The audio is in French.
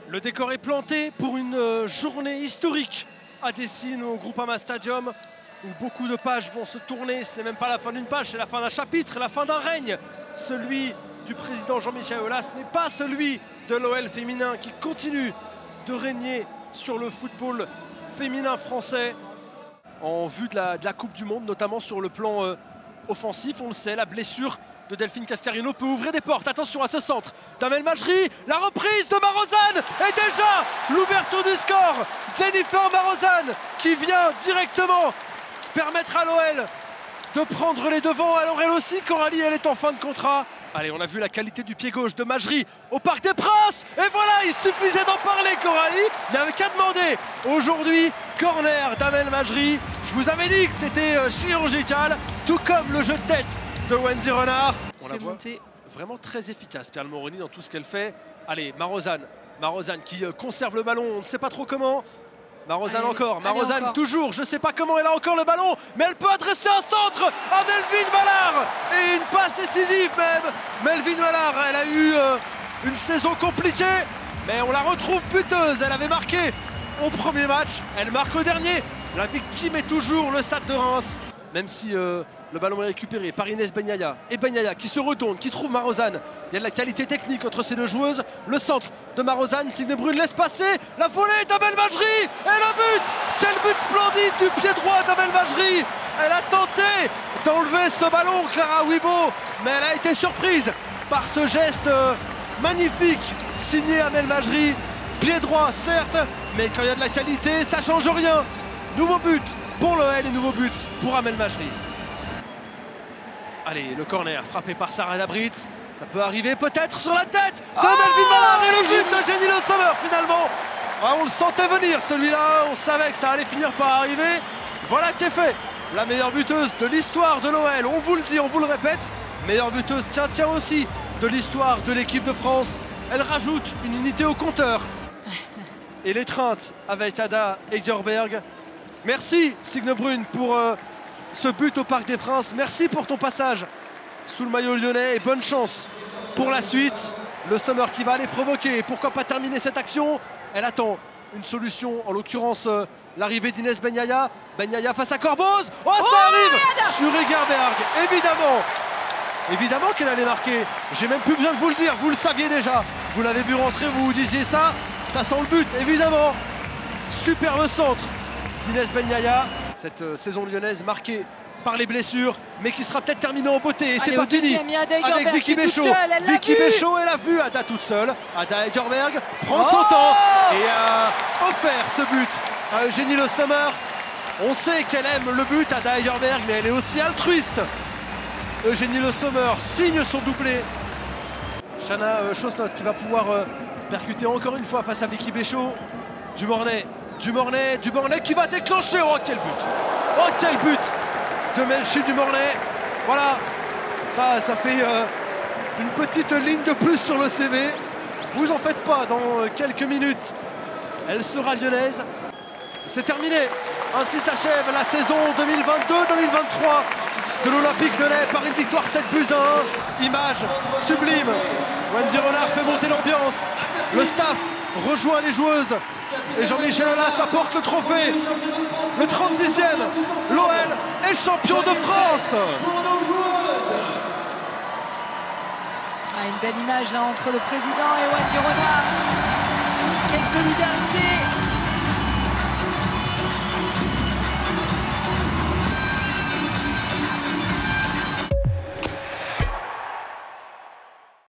Le décor est planté pour une journée historique à Dessine au Groupama Stadium où beaucoup de pages vont se tourner. Ce n'est même pas la fin d'une page, c'est la fin d'un chapitre, la fin d'un règne. Celui du président Jean-Michel Aulas, mais pas celui de l'OL féminin qui continue de régner sur le football féminin français en vue de la Coupe du Monde, notamment sur le plan offensif. On le sait, la blessure de Delphine Cascarino peut ouvrir des portes. Attention à ce centre d'Amel Majri, la reprise de Marozane et déjà l'ouverture du score. Jennifer Marozane qui vient directement permettre à l'OL de prendre les devants. Alors elle aussi, Coralie, elle est en fin de contrat. Allez, on a vu la qualité du pied gauche de Majri au Parc des Princes. Et voilà, il suffisait d'en parler, Coralie. Il n'y avait qu'à demander. Aujourd'hui, corner d'Amel Majri. Je vous avais dit que c'était chirurgical, tout comme le jeu de tête de Wendy Renard. On la voit vraiment très efficace, Pearl Moroni, dans tout ce qu'elle fait. Allez, Marozane qui conserve le ballon, on ne sait pas trop comment. Marozane encore, Marozane toujours, je ne sais pas comment elle a encore le ballon, mais elle peut adresser un centre à Melvin Mallard. Et une passe décisive même. Melvin Mallard, elle a eu une saison compliquée, mais on la retrouve buteuse. Elle avait marqué au premier match, elle marque au dernier. La victime est toujours le Stade de Reims, même si le ballon est récupéré par Inès Benyaya. Et Benyaya qui se retourne, qui trouve Marozane. Il y a de la qualité technique entre ces deux joueuses. Le centre de Marozane, Signe Brune laisse passer. La volée d'Amel Majri et le but. Quel but splendide du pied droit d'Amel Majri. Elle a tenté d'enlever ce ballon, Clara Wibo, mais elle a été surprise par ce geste magnifique signé Amel Majri. Pied droit certes, mais quand il y a de la qualité, ça change rien. Nouveau but pour l'OL et nouveau but pour Amel Majri. Allez, le corner frappé par Sarah Dabritz. Ça peut arriver peut-être sur la tête de Melvin Mallard et le but de Jenny Le Sommer finalement. Ah, on le sentait venir celui-là, on savait que ça allait finir par arriver. Voilà qui est fait. La meilleure buteuse de l'histoire de l'OL, on vous le dit, on vous le répète. Meilleure buteuse, tiens aussi, de l'histoire de l'équipe de France. Elle rajoute une unité au compteur. Et l'étreinte avec Ada Egerberg. Merci Signe Brune pour ce but au Parc des Princes. Merci pour ton passage sous le maillot lyonnais et bonne chance pour la suite. Le Sommer qui va aller provoquer. Pourquoi pas terminer cette action? Elle attend une solution, en l'occurrence l'arrivée d'Inès Benyaya. Benyaya face à Corboz. Oh, ça arrive sur Egerberg, évidemment. Évidemment qu'elle allait marquer. J'ai même plus besoin de vous le dire, vous le saviez déjà. Vous l'avez vu rentrer, vous vous disiez ça. Ça sent le but, évidemment. Superbe centre d'Inès Benyaya. Cette saison lyonnaise marquée par les blessures, mais qui sera peut-être terminée en beauté. Et c'est pas fini avec Vicky Béchaud. Vicky Béchaud, elle a vu Ada toute seule. Ada Egerberg prend son temps et a offert ce but à Eugénie Le Sommer. On sait qu'elle aime le but, Ada Egerberg, mais elle est aussi altruiste. Eugénie Le Sommer signe son doublé. Chana Chosnot qui va pouvoir percuter encore une fois face à Vicky Béchaud. Dumornay qui va déclencher. Oh quel but! Oh quel but de Melchi Dumornay. Voilà, ça fait une petite ligne de plus sur le CV. Vous en faites pas, dans quelques minutes, elle sera lyonnaise. C'est terminé. Ainsi s'achève la saison 2022-2023 de l'Olympique Lyonnais par une victoire 7-1. Image sublime. Wendy Renard fait monter l'ambiance. Le staff rejoint les joueuses. Et Jean-Michel Aulas apporte le trophée. Le 36e. L'OL est champion de France. Une belle image là entre le président et Wendy Renard.